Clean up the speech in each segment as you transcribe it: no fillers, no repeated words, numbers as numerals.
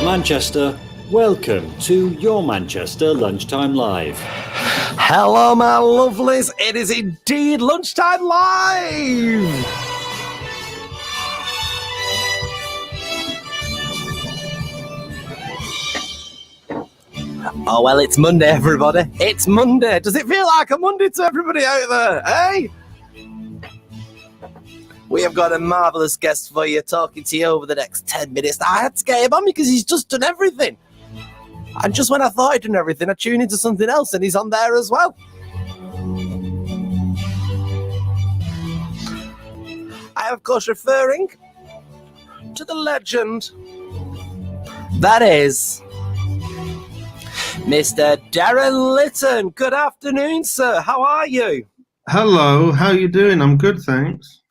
Manchester, welcome to your Manchester Lunchtime Live. Hello, my lovelies. It is indeed Lunchtime Live. Oh, well, it's Monday, everybody. It's Monday. Does it feel like a Monday to everybody out there, eh? We have got a marvellous guest for you, talking to you over the next 10 minutes. I had to get him on because he's just done everything. And just when I thought he'd done everything, I tuned into something else and he's on there as well. I am, of course, referring to the legend that is Mr. Derren Litten. Good afternoon, sir. How are you? Hello, how you doing? I'm good, thanks.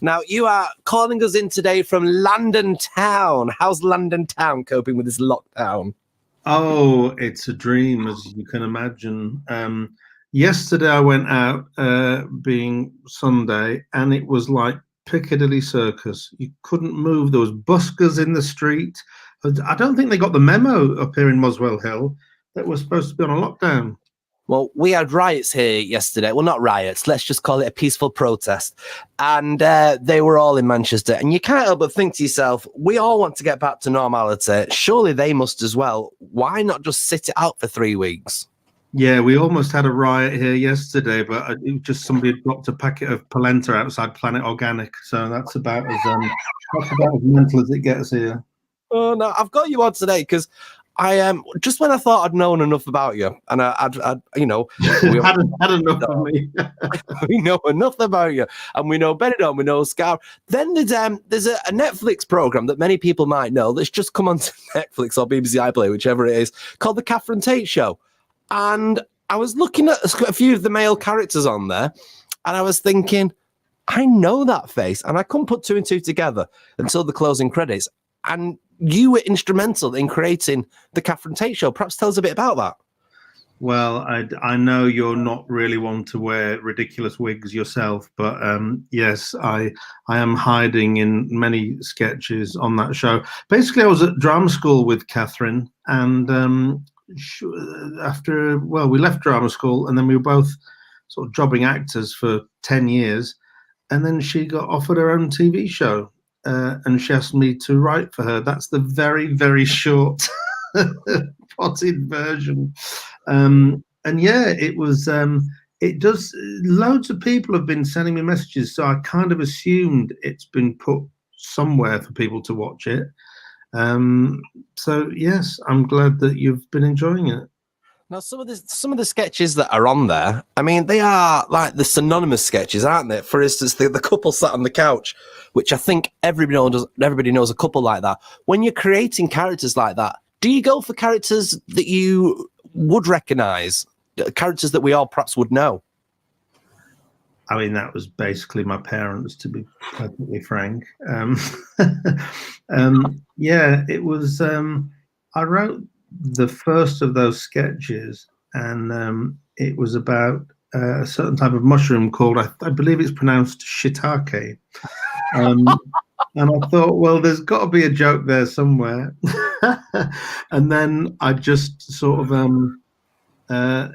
Now, you are calling us in today from London Town. How's London Town coping with this lockdown? Oh, it's a dream, as you can imagine. Yesterday I went out, being Sunday, and it was like Piccadilly Circus. You couldn't move. There was buskers in the street. I don't think they got the memo up here in Muswell Hill that we're supposed to be on a lockdown. Well, we had riots here yesterday. Well, not riots. Let's just call it a peaceful protest. And they were all in Manchester. And you can't help but think to yourself, we all want to get back to normality. Surely they must as well. Why not just sit it out for 3 weeks? Yeah, we almost had a riot here yesterday, but it was just somebody had dropped a packet of polenta outside Planet Organic. So that's about as mental as it gets here. Oh, no, I've got you on today because I am just when I thought I'd known enough about you, and I'd you know, we had enough of me. We know enough about you, and we know Benidorm, we know Scarborough. Then there's a Netflix program that many people might know that's just come onto Netflix or BBC iPlayer, whichever it is, called the Catherine Tate Show. And I was looking at a few of the male characters on there, and I was thinking, I know that face, and I couldn't put two and two together until the closing credits. And you were instrumental in creating the Catherine Tate Show. Perhaps tell us a bit about that. Well, I know you're not really one to wear ridiculous wigs yourself, but yes, I am hiding in many sketches on that show. Basically, I was at drama school with Catherine, and we left drama school, and then we were both sort of jobbing actors for 10 years, and then she got offered her own TV show. And she asked me to write for her. That's the very, very short potted version. And yeah, it was, it does, loads of people have been sending me messages. So I kind of assumed it's been put somewhere for people to watch it. So yes, I'm glad that you've been enjoying it. Now, some of the sketches that are on there, I mean, they are like the synonymous sketches, aren't they? For instance, the couple sat on the couch, which I think everybody knows a couple like that. When you're creating characters like that, do you go for characters that you would recognise, characters that we all perhaps would know? I mean, that was basically my parents, to be perfectly frank. Yeah, it was, I wrote the first of those sketches, and it was about a certain type of mushroom called, I believe it's pronounced shiitake. And I thought, well, there's got to be a joke there somewhere. And then I just sort of,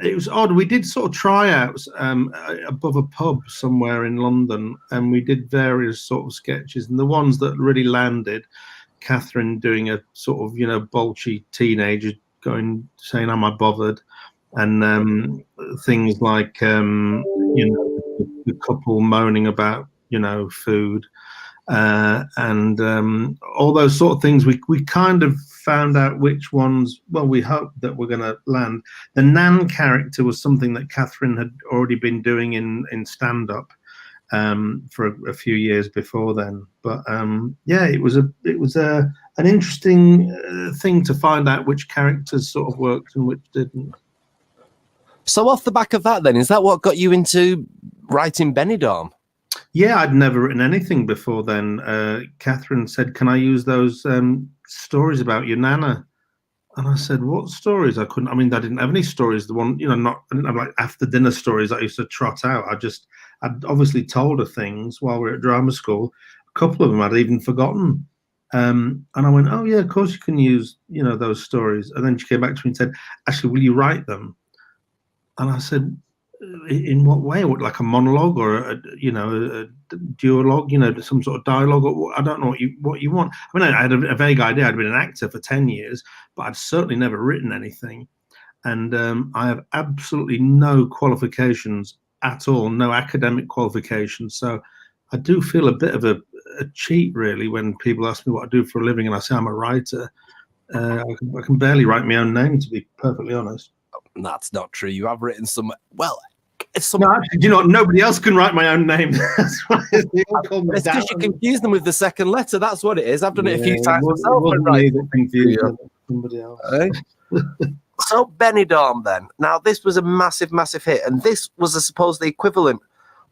it was odd. We did sort of tryouts above a pub somewhere in London, and we did various sort of sketches, and the ones that really landed, Catherine doing a sort of, bolshy teenager saying, am I bothered? And things like, the couple moaning about, food, and all those sort of things. We kind of found out which ones, well, we hoped that we're going to land. The Nan character was something that Catherine had already been doing in stand-up for a few years before then. But yeah, it was an interesting thing to find out which characters sort of worked and which didn't. So off the back of that then, is that what got you into writing Benidorm? Yeah, I'd never written anything before then. Catherine said, can I use those stories about your nana? And I said, what stories? I didn't have any stories. The one, I didn't have like after dinner stories I used to trot out. I'd obviously told her things while we were at drama school. A couple of them I'd even forgotten. And I went, oh yeah, of course you can use, those stories. And then she came back to me and said, actually, will you write them? And I said, in what way? Like a monologue or a duologue, some sort of dialogue? Or I don't know what you want. I mean, I had a vague idea. I'd been an actor for 10 years, but I'd certainly never written anything. And I have absolutely no qualifications at all, no academic qualifications. So I do feel a bit of a cheat, really, when people ask me what I do for a living and I say I'm a writer. I can barely write my own name, to be perfectly honest. That's not true. You have written some. Well, no, actually, nobody else can write my own name. That's why they all call me. It's because you confuse them with the second letter. That's what it is. I've done it a few times myself. Somebody else. So Benidorm, then. Now, this was a massive, massive hit, and this was, I suppose, the equivalent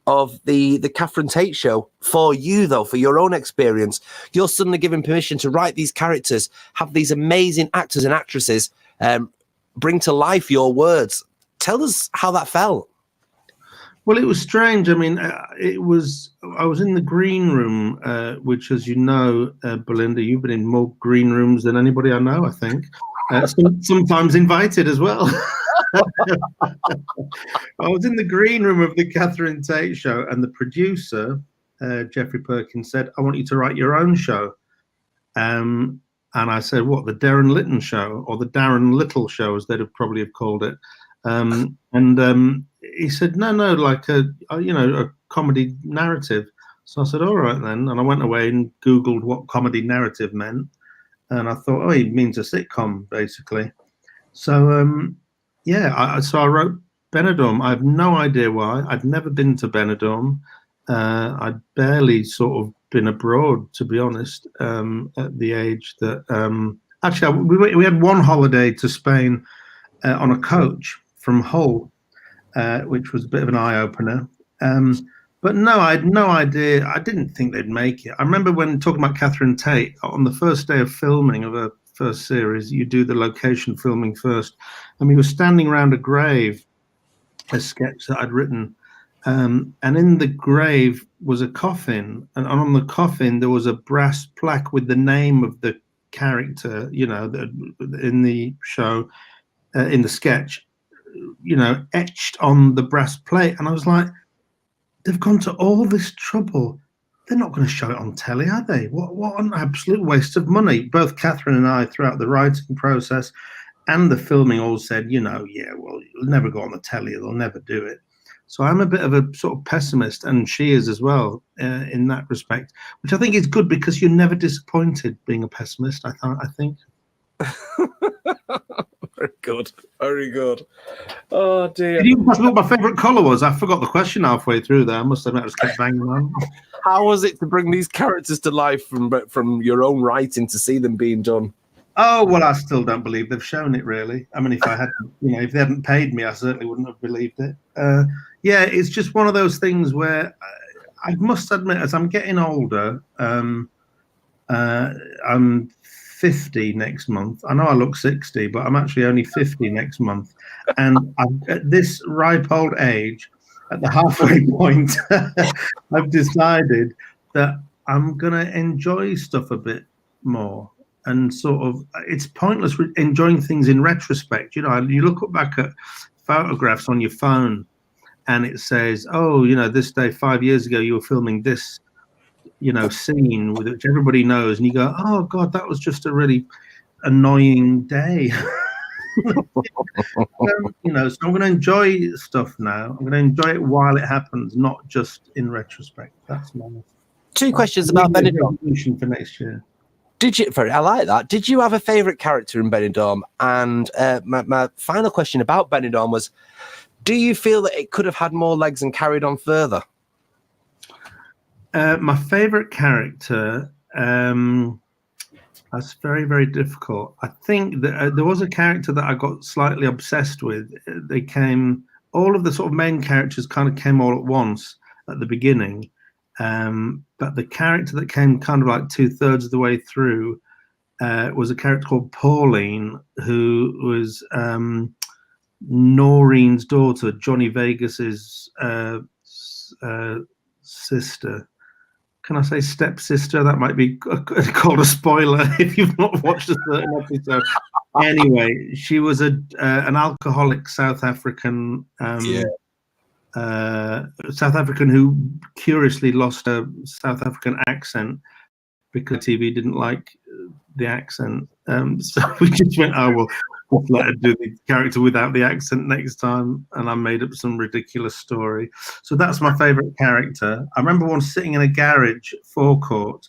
of the Catherine Tate show for you, though, for your own experience. You're suddenly given permission to write these characters, have these amazing actors and actresses bring to life your words. Tell us how that felt. Well, it was strange. I mean, I was in the green room, which, as you know, Belinda, you've been in more green rooms than anybody I know, I think. Sometimes invited as well. I was in the green room of the Catherine Tate show, and the producer, Jeffrey Perkins, said, I want you to write your own show. And I said, what, the Derren Litten show, or the Darren Little show, as they'd have probably have called it. And he said, no, like a comedy narrative. So I said, all right then. And I went away and Googled what comedy narrative meant. And I thought, oh, it means a sitcom, basically. So, so I wrote Benidorm. I have no idea why. I'd never been to Benidorm. I'd barely sort of been abroad, to be honest, at the age that... actually, we had one holiday to Spain on a coach from Hull, which was a bit of an eye-opener. But no, I had no idea. I didn't think they'd make it. I remember when talking about Catherine Tate, on the first day of filming of her first series, you do the location filming first. And we were standing around a grave, a sketch that I'd written. And in the grave was a coffin. And on the coffin, there was a brass plaque with the name of the character, in the show, in the sketch, etched on the brass plate. And I was like, they've gone to all this trouble. They're not going to show it on telly, are they? What an absolute waste of money. Both Catherine and I, throughout the writing process and the filming, all said, it'll never go on the telly. They'll never do it. So I'm a bit of a sort of pessimist, and she is as well, in that respect, which I think is good because you're never disappointed being a pessimist, I think. Very good. Very good. Oh, dear. Did you ask me what my favourite colour was? I forgot the question halfway through there. I must admit, I just kept banging on. How was it to bring these characters to life from your own writing, to see them being done? Oh, well, I still don't believe they've shown it, really. I mean, if if they hadn't paid me, I certainly wouldn't have believed it. It's just one of those things where I must admit, as I'm getting older, I'm 50 next month. I know I look 60, but I'm actually only 50 next month. And at this ripe old age, at the halfway point, I've decided that I'm going to enjoy stuff a bit more. And sort of, it's pointless enjoying things in retrospect. You look back at photographs on your phone and it says, oh, this day 5 years ago, you were filming this scene which everybody knows, and you go, oh god, that was just a really annoying day. So I'm going to enjoy stuff now. I'm going to enjoy it while it happens, not just in retrospect. That's my two questions about Benidorm for next year. I like that. Did you have a favorite character in Benidorm? And my final question about Benidorm was, do you feel that it could have had more legs and carried on further? My favorite character, that's very, very difficult. I think that there was a character that I got slightly obsessed with. All of the sort of main characters kind of came all at once at the beginning. But the character that came kind of like 2/3 of the way through was a character called Pauline, who was Noreen's daughter, Johnny Vegas's sister. can I say stepsister? That might be called a spoiler if you've not watched a certain episode. Anyway, she was an alcoholic South African who curiously lost her South African accent because TV didn't like the accent. So we just went, oh, well, we'll let her do the character without the accent next time. And I made up some ridiculous story. So that's my favourite character. I remember once sitting in a garage forecourt,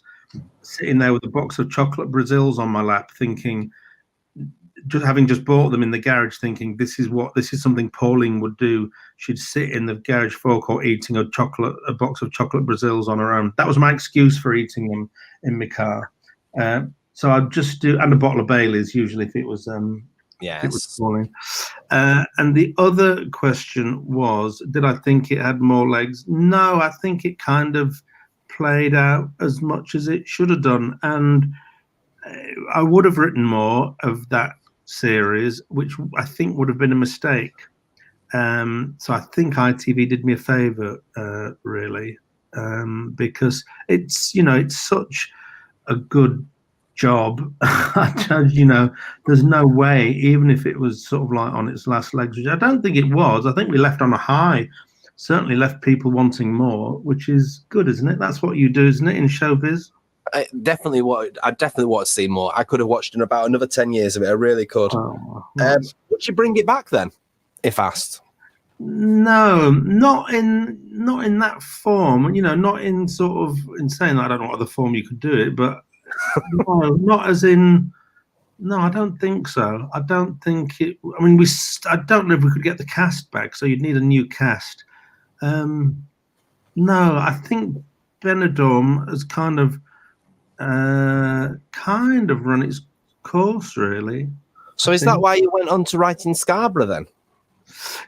sitting there with a box of chocolate Brazils on my lap, thinking, having just bought them in the garage, thinking this is something Pauline would do. She'd sit in the garage forecourt eating a box of chocolate Brazils on her own. That was my excuse for eating them in my car. So I'd just do, and a bottle of Baileys usually if it was Yes. if it was Pauline. And the other question was, did I think it had more legs? No, I think it kind of played out as much as it should have done, and I would have written more of that series, which I think would have been a mistake. So I think ITV did me a favour, really, because it's such a good job. There's no way, even if it was sort of like on its last legs, which I don't think it was. I think we left on a high. Certainly left people wanting more, which is good, isn't it? That's what you do, isn't it, in showbiz? I definitely want to see more. I could have watched in about another 10 years of it. I really could. Would you bring it back then, if asked? No, not in that form. Not in sort of saying that I don't know what other form you could do it, but no, not as in. No, I don't think so. I don't think it. I mean, I don't know if we could get the cast back, so you'd need a new cast. No, I think Benidorm has kind of run its course, really. So is that why you went on to writing Scarborough then?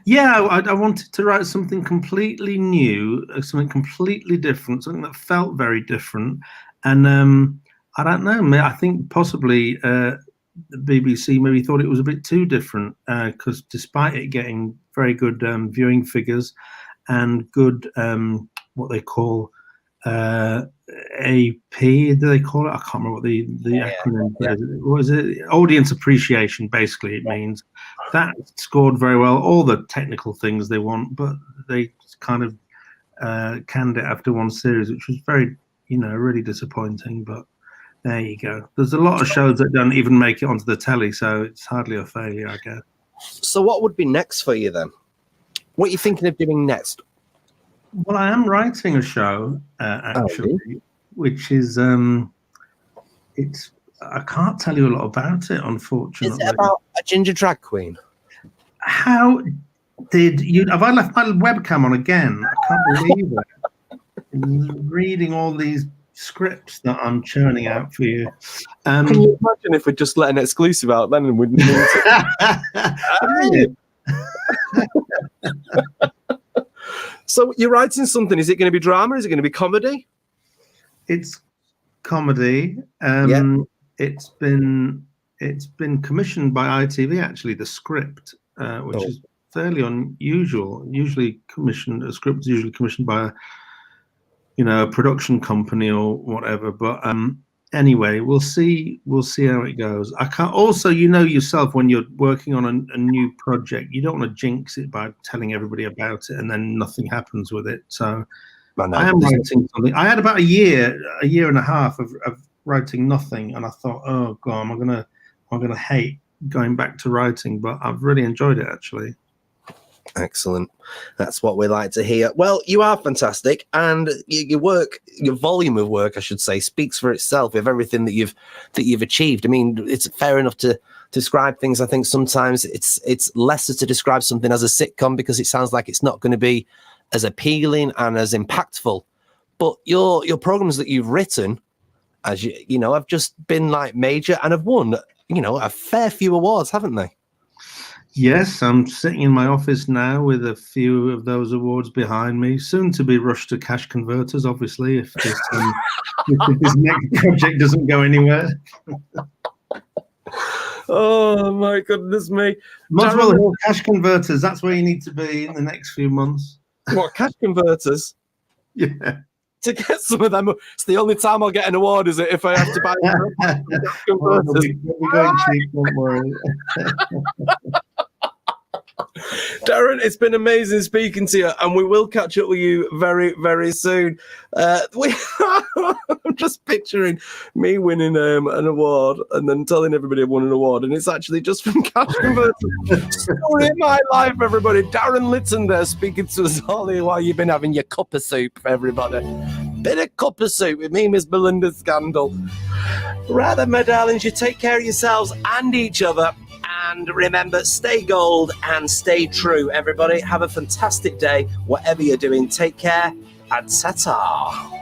Yeah, I wanted to write something completely new, something completely different, something that felt very different. And I don't know, I think possibly the BBC maybe thought it was a bit too different, because despite it getting very good viewing figures and good what they call AP, do they call it? I can't remember what the acronym is. What is it? Audience appreciation, basically, it means. That scored very well, all the technical things they want, but they kind of canned it after one series, which was very, really disappointing. But there you go. There's a lot of shows that don't even make it onto the telly, so it's hardly a failure, I guess. So what would be next for you then? What are you thinking of doing next? Well, I am writing a show, actually, which is, I can't tell you a lot about it, unfortunately. Is it about a ginger drag queen? How did you? Have I left my webcam on again? I can't believe it. I'm reading all these scripts that I'm churning out for you. Can you imagine if we just let an exclusive out then and we'd So you're writing something. Is it going to be drama? Is it going to be comedy? It's comedy. It's been commissioned by ITV, actually, the script, which is fairly unusual. Usually a script is usually commissioned by a production company or whatever. But anyway, we'll see how it goes. I can't. Also, yourself, when you're working on a new project, you don't want to jinx it by telling everybody about it and then nothing happens with it. So I am writing something. I had about a year and a half of writing nothing, and I thought, oh god, I'm gonna hate going back to writing, but I've really enjoyed it, actually. Excellent. That's what we like to hear. Well, you are fantastic, and your volume of work, I should say, speaks for itself with everything that you've achieved. I mean, it's fair enough to describe things. I think sometimes it's lesser to describe something as a sitcom because it sounds like it's not going to be as appealing and as impactful. But your programs that you've written, as have just been like major and have won, a fair few awards, haven't they? Yes, I'm sitting in my office now with a few of those awards behind me, soon to be rushed to cash converters, obviously, if this next project doesn't go anywhere. Oh, my goodness me. Muswell Hill cash converters, that's where you need to be in the next few months. What, cash converters? Yeah. to get some of them. It's the only time I'll get an award, is it? If I have to buy Well, we'll be going cheap, don't worry. Derren, it's been amazing speaking to you, and we will catch up with you very, very soon. I'm just picturing me winning an award and then telling everybody I won an award, and it's actually just from Cash Converter. Story of my life, everybody. Derren Litten there speaking to us all here while you've been having your cup of soup, everybody. Bit of cup of soup with me, Miss Belinda Scandal. Right then, my darlings, you take care of yourselves and each other. And remember, stay gold and stay true, everybody. Have a fantastic day. Whatever you're doing, take care and ta-ta.